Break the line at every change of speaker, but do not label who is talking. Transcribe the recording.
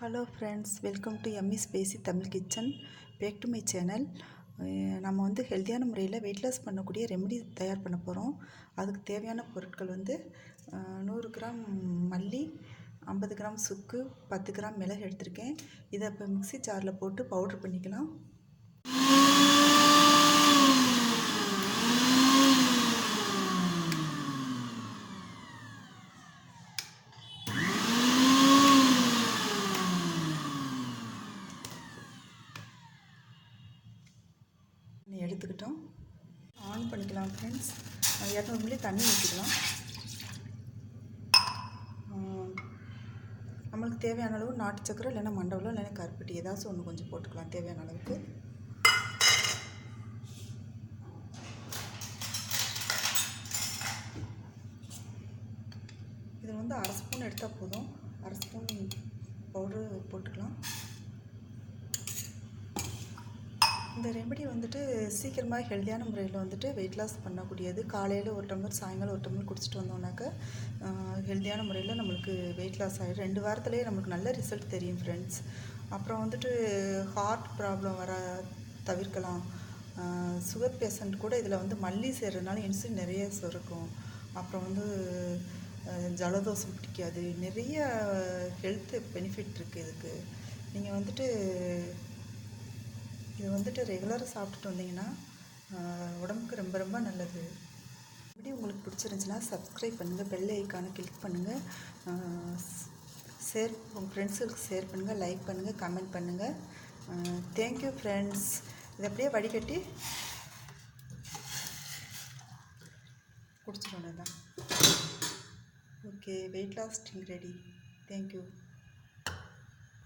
Hello friends, welcome to எம்மி ஸ்பேசி Tamil kitchen. Back to my channel. நம்ம வந்து ஹெல்த்தியான முறையில் வெயிட் லாஸ் பண்ணக்கூடிய ரெமெடி தயார் பண்ண போகிறோம். அதுக்கு தேவையான பொருட்கள் வந்து 100 கிராம் மல்லி, 50 கிராம் சுக்கு, 10 கிராம் மிளகு எடுத்திருக்கேன். இதை இப்போ மிக்ஸி ஜாரில் போட்டு பவுட்ரு பண்ணிக்கலாம். எடுத்துக்கிட்டோம், ஆன் பண்ணிக்கலாம் ஃப்ரெண்ட்ஸ். 200 மில்லி தண்ணி ஊற்றிக்கலாம். நம்மளுக்கு தேவையான அளவு நாட்டு சக்கரை, இல்லைன்னா மண்டவளம், இல்லைன்னா கருப்பட்டி ஏதாச்சும் ஒன்று கொஞ்சம் போட்டுக்கலாம் தேவையான அளவுக்கு. இதில் வந்து அரை ஸ்பூன் எடுத்தால் போதும். அரை ஸ்பூன் பவுட்ரு போட்டுக்கலாம். இந்த ரெமெடி வந்துட்டு சீக்கிரமாக ஹெல்த்தியான முறையில் வந்துட்டு வெயிட் லாஸ் பண்ணக்கூடியது. காலையில் ஒரு டம்ளர், சாயங்காலம் ஒரு டம்ளர் குடிச்சிட்டு வந்தோம்னாக்க ஹெல்த்தியான முறையில் நம்மளுக்கு வெயிட் லாஸ் ஆகிடும். 2 வாரத்துலேயே நம்மளுக்கு நல்ல ரிசல்ட் தெரியும் ஃப்ரெண்ட்ஸ். அப்புறம் வந்துட்டு ஹார்ட் ப்ராப்ளம் வர தவிர்க்கலாம். சுகர் பேஷண்ட் கூட இதில் வந்து மல்லி சேர்றதுனால இன்சுலின் நிறைய சுரக்கும். அப்புறம் வந்து ஜலதோஷம் பிடிக்காது. நிறைய ஹெல்த் பெனிஃபிட் இருக்குது இதுக்கு. நீங்கள் வந்துட்டு இது வந்துட்டு ரெகுலராக சாப்பிட்டுட்டு வந்தீங்கன்னா உடம்புக்கு ரொம்ப ரொம்ப நல்லது. வீடியோ உங்களுக்கு பிடிச்சிருந்துச்சுன்னா சப்ஸ்கிரைப் பண்ணுங்கள், பெல் ஐக்கானை கிளிக் பண்ணுங்கள், உங்கள் ஃப்ரெண்ட்ஸுகளுக்கு ஷேர் பண்ணுங்கள், லைக் பண்ணுங்கள், கமெண்ட் பண்ணுங்கள். Thank you friends. இதை அப்படியே வடிகட்டி குடிச்சிடணும் தான். Okay, weight loss drink ready. Thank you.